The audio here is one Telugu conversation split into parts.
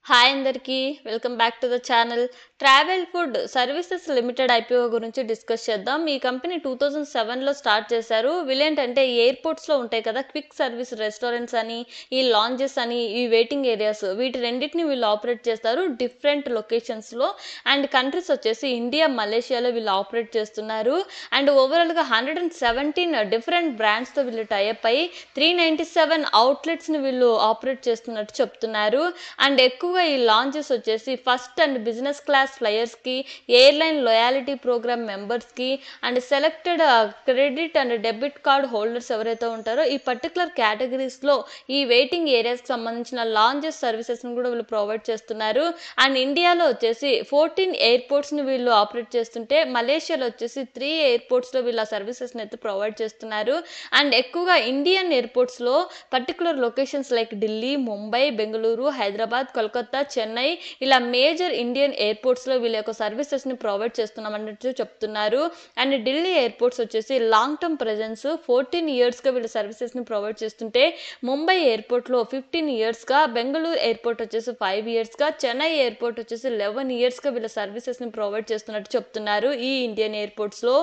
హాయ్ అందరికీ welcome back to the channel. Travel food services limited IPO గురించి డిస్కస్ చేద్దాం. ఈ కంపెనీ 2007లో స్టార్ట్ చేశారు. వీళ్ళేంటంటే ఎయిర్పోర్ట్స్లో ఉంటాయి కదా క్విక్ సర్వీస్ రెస్టారెంట్స్ అని, ఈ లాంజెస్ అని, ఈ వెయిటింగ్ ఏరియాస్, వీటి రెండింటిని వీళ్ళు ఆపరేట్ చేస్తారు డిఫరెంట్ లొకేషన్స్లో. అండ్ కంట్రీస్ వచ్చేసి ఇండియా, మలేషియాలో వీళ్ళు ఆపరేట్ చేస్తున్నారు. అండ్ ఓవరాల్గా 117 డిఫరెంట్ బ్రాండ్స్తో వీళ్ళు టైఅప్ అయ్యి 397 అవుట్లెట్స్ని వీళ్ళు ఆపరేట్ చేస్తున్నట్టు చెప్తున్నారు. అండ్ ఎక్కువగా ఈ లాంచెస్ వచ్చేసి ఫస్ట్ అండ్ బిజినెస్ క్లాస్ ఫ్లయర్స్కి, ఎయిర్లైన్ లాయాలిటీ ప్రోగ్రామ్ మెంబర్స్కి, and selected credit and debit card holders ఎవరైతే ఉంటారో ఈ పర్టికులర్ కేటగిరీస్లో ఈ వెయిటింగ్ ఏరియాస్కి సంబంధించిన లాంచెస్ సర్వీసెస్ని కూడా వీళ్ళు ప్రొవైడ్ చేస్తున్నారు. అండ్ ఇండియాలో వచ్చేసి 14 ఎయిర్పోర్ట్స్ని వీళ్ళు ఆపరేట్ చేస్తుంటే, మలేషియాలో వచ్చేసి 3 ఎయిర్పోర్ట్స్లో వీళ్ళు ఆ సర్వీసెస్ని అయితే ప్రొవైడ్ చేస్తున్నారు. అండ్ ఎక్కువగా ఇండియన్ ఎయిర్పోర్ట్స్లో particular locations like Delhi, Mumbai, Bengaluru, Hyderabad, Kolkata, Chennai, ఇలా మేజర్ ఇండియన్ ఎయిర్పోర్ట్స్లో వీళ్ళ యొక్క సర్వీసెస్ని ప్రొవైడ్ చేస్తున్నామన్నట్టు చెప్తున్నారు. అండ్ ఢిల్లీ ఎయిర్పోర్ట్స్ వచ్చేసి లాంగ్ టర్మ్ ప్రెజెన్స్ 14 ఇయర్స్గా వీళ్ళ సర్వీసెస్ని ప్రొవైడ్ చేస్తుంటే, ముంబై ఎయిర్పోర్ట్లో 15 ఇయర్స్గా, బెంగళూరు ఎయిర్పోర్ట్ వచ్చేసి 5 ఇయర్స్గా, చెన్నై ఎయిర్పోర్ట్ వచ్చేసి 11 ఇయర్స్గా వీళ్ళ సర్వీసెస్ని ప్రొవైడ్ చేస్తున్నట్టు చెప్తున్నారు ఈ ఇండియన్ ఎయిర్పోర్ట్స్లో.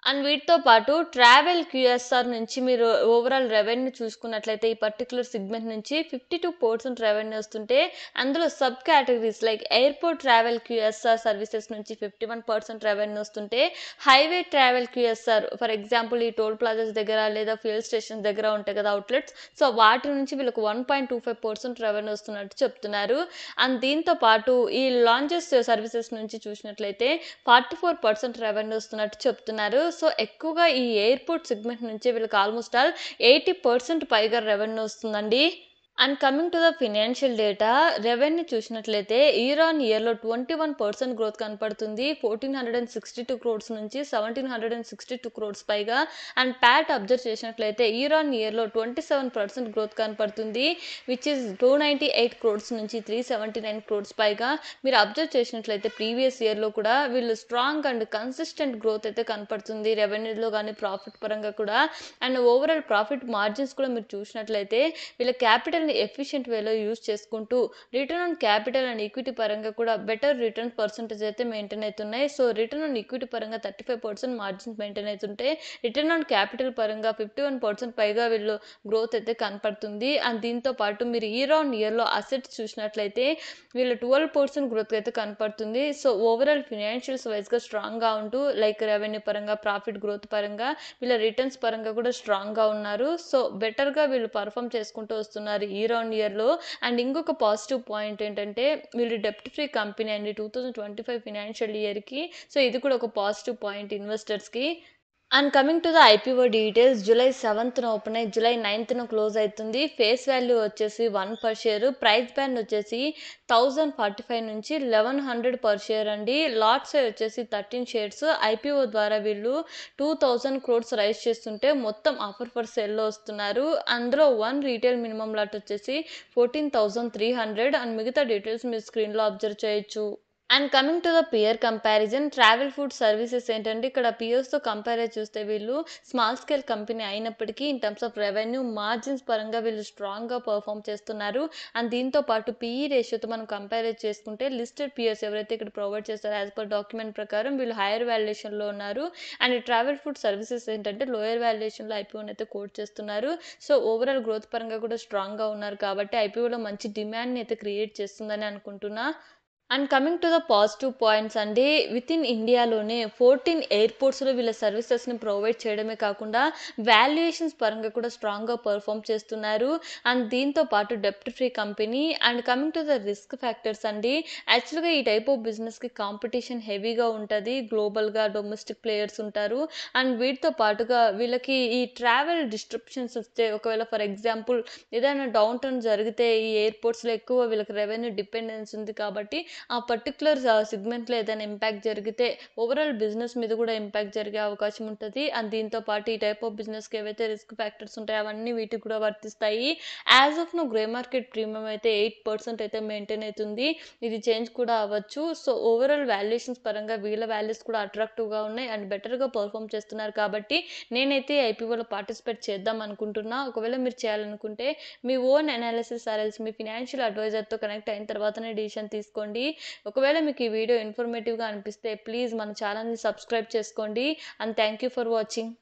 అండ్ వీటితో పాటు ట్రావెల్ క్యూఎస్ఆర్ నుంచి మీరు ఓవరాల్ రెవెన్యూ చూసుకున్నట్లయితే ఈ పర్టికులర్ సెగ్మెంట్ నుంచి 52% రెవెన్యూ వస్తుంటే, అందులో sub categories like airport travel QSR services నుంచి 51% రెవెన్యూ వస్తుంటే, highway travel QSR for example ఈ టోల్ ప్లాజాస్ దగ్గర లేదా ఫ్యూయల్ స్టేషన్ దగ్గర ఉంటాయి కదా అవుట్లెట్స్, సో వాటి నుంచి వీళ్ళకి 1.25% రెవెన్యూ వస్తున్నట్టు చెప్తున్నారు. అండ్ దీంతో పాటు ఈ లాంచెస్ సర్వీసెస్ నుంచి చూసినట్లయితే 44% రెవెన్యూ వస్తున్నట్టు చెప్తున్నారు. సో ఎక్కువగా ఈ ఎయిర్పోర్ట్ సెగ్మెంట్ నుంచి వీళ్ళకి ఆల్మోస్ట్ ఆల్ 80% పైగా రెవెన్యూ వస్తుందండి. And coming to the financial data, revenue చూసినట్లయితే ఇయర్ ఆన్ ఇయర్లో 21% గ్రోత్ కనపడుతుంది. 1462 క్రోడ్స్ నుంచి 1762 క్రోడ్స్ పైగా. అండ్ ప్యాట్ అబ్జర్వ్ చేసినట్లయితే ఇయర్ ఆన్ ఇయర్లో 27% గ్రోత్ కనపడుతుంది, విచ్ ఇస్ 298 క్రోడ్స్ నుంచి 379 క్రోడ్స్ పైగా. మీరు అబ్జర్వ్ చేసినట్లయితే ప్రీవియస్ ఇయర్లో కూడా వీళ్ళు స్ట్రాంగ్ అండ్ కన్సిస్టెంట్ గ్రోత్ అయితే కనపడుతుంది రెవెన్యూలో కానీ ప్రాఫిట్ పరంగా కూడా. అండ్ ఓవరాల్ ప్రాఫిట్ మార్జిన్స్ కూడా మీరు చూసినట్లయితే వీళ్ళ క్యాపిటల్ ఎఫిషియెంట్ వేలో యూజ్ చేసుకుంటూ return on capital and equity పరంగా కూడా బెటర్ రిటర్న్ పర్సంటేజ్ అయితే మెయింటైన్ అవుతున్నాయి. సో రిటర్న్ ఆన్ ఈక్విటీ పరంగా 35% మార్జిన్స్ మెయింటైన్ అవుతుంటే, రిటర్న్ ఆన్ క్యాపిటల్ పరంగా 51% పైగా వీళ్ళు గ్రోత్ అయితే కనపడుతుంది. అండ్ దీంతో పాటు మీరు ఇయర్ ఆన్ ఇయర్లో అసెట్స్ చూసినట్లయితే వీళ్ళు 12% గ్రోత్ అయితే కనపడుతుంది. సో ఓవరాల్ ఫినాన్షియల్స్ వైజ్గా స్ట్రాంగ్గా ఉంటూ లైక్ రెవెన్యూ పరంగా, ప్రాఫిట్ గ్రోత్ పరంగా, వీళ్ళ రిటర్న్స్ పరంగా కూడా స్ట్రాంగ్గా ఉన్నారు. సో బెటర్గా వీళ్ళు పర్ఫామ్ చేసుకుంటూ వస్తున్నారు ఇయర్ ఆన్ ఇయర్లో. అండ్ ఇంకొక పాజిటివ్ పాయింట్ ఏంటంటే వీళ్ళు డెప్ట్ ఫ్రీ కంపెనీ అండి 2025 ఫినాన్షియల్ ఇయర్కి. సో ఇది కూడా ఒక పాజిటివ్ పాయింట్ ఇన్వెస్టర్స్కి. And coming to the IPO details, July 7th open అయ్యి జూలై 9th క్లోజ్ అవుతుంది. ఫేస్ వాల్యూ వచ్చేసి 1 పర్ షేర్, ప్రైస్ బ్యాండ్ వచ్చేసి 1045 నుంచి 1100 పర్ షేర్ అండి. లాట్ సైజ్ వచ్చేసి 13 షేర్స్. ఐపీఓ ద్వారా వీళ్ళు 2000 crores రైజ్ చేస్తుంటే మొత్తం ఆఫర్ ఫర్ సేల్లో వస్తున్నారు. అందులో 1 రీటైల్ మినిమం లాట్ వచ్చేసి 14,300. అండ్ మిగతా డీటెయిల్స్ మీరు స్క్రీన్లో అబ్జర్వ్ చేయొచ్చు. And coming to the peer comparison, travel food services ఏంటంటే ఇక్కడ పియర్స్తో కంపేర్ చూస్తే వీళ్ళు స్మాల్ స్కేల్ కంపెనీ అయినప్పటికీ in terms of revenue margins పరంగా వీళ్ళు స్ట్రాంగ్గా పర్ఫామ్ చేస్తున్నారు. అండ్ దీంతో పాటు పీఈ రేషియోతో మనం కంపేర్ చేసుకుంటే లిస్టెడ్ పియర్స్ ఎవరైతే ఇక్కడ ప్రొవైడ్ చేస్తారో యాజ్ పర్ డాక్యుమెంట్ ప్రకారం వీళ్ళు హైయర్ వాల్యుయేషన్లో ఉన్నారు. అండ్ ట్రావెల్ ఫుడ్ సర్వీసెస్ ఏంటంటే లోయర్ వాల్యుయేషన్లో ఐపీఓని అయితే కోట్ చేస్తున్నారు. సో ఓవరాల్ గ్రోత్ పరంగా కూడా స్ట్రాంగ్గా ఉన్నారు కాబట్టి ఐపీఓలో మంచి డిమాండ్ని అయితే క్రియేట్ చేస్తుందని అనుకుంటున్నా. And coming to the positive points అండి, విత్ ఇన్ ఇండియాలోనే 14 ఎయిర్పోర్ట్స్లో వీళ్ళ సర్వీసెస్ని ప్రొవైడ్ చేయడమే కాకుండా వాల్యుయేషన్స్ పరంగా కూడా స్ట్రాంగ్గా పర్ఫామ్ చేస్తున్నారు. అండ్ దీంతో పాటు డెప్ట్ free company. And coming to the risk factors అండి, యాక్చువల్గా ఈ టైప్ ఆఫ్ బిజినెస్కి కాంపిటీషన్ హెవీగా ఉంటుంది, గ్లోబల్గా డొమెస్టిక్ ప్లేయర్స్ ఉంటారు. అండ్ వీటితో పాటుగా వీళ్ళకి ఈ ట్రావెల్ డిస్ట్రిప్షన్స్ వస్తే, ఒకవేళ ఫర్ ఎగ్జాంపుల్ ఏదైనా డౌన్ టర్న్ జరిగితే ఈ ఎయిర్పోర్ట్స్లో ఎక్కువ వీళ్ళకి రెవెన్యూ డిపెండెన్స్ ఉంది కాబట్టి ఆ పర్టిక్యులర్ సెగ్మెంట్‌లో ఏదైనా ఇంపాక్ట్ జరిగితే ఓవరాల్ బిజినెస్ మీద కూడా ఇంపాక్ట్ జరిగే అవకాశం ఉంటది. అండ్ దీంతో పాటు ఈ టైప్ ఆఫ్ బిజినెస్‌కి ఏవైతే రిస్క్ ఫ్యాక్టర్స్ ఉంటాయో అవన్నీ వీటికి కూడా వర్తిస్తాయి. As of now grey market premium అయితే 8% అయితే మెయింటైన్ అయితుంది. ఇది చేంజ్ కూడా అవ్వచ్చు. సో, ఓవరాల్ వాల్యుయేషన్స్ పరంగా వీళ్ళ వాల్యూస్ కూడా అట్రాక్టివ్‌గా ఉన్నాయి అండ్ బెటర్‌గా పెర్ఫార్మ్ చేస్తున్నారు కాబట్టి నేనైతే ఐపీఓలో పార్టిసిపేట్ చేద్దాం అనుకుంటున్నా. ఒకవేళ మీరు చేయాలనుకుంటే మీ ఓన్ అనాలిసిస్ ఆర్ మీ ఫినాన్షియల్ అడ్వైజర్‌తో కనెక్ట్ అయిన తర్వాతనే డిసిషన్ తీసుకోండి. ఒకవేళ మీకు ఈ వీడియో ఇన్ఫర్మేటివ్‌గా అనిపిస్తే ప్లీజ్ మన ఛానల్‌ని సబ్స్క్రైబ్ చేసుకోండి. And thank you for watching.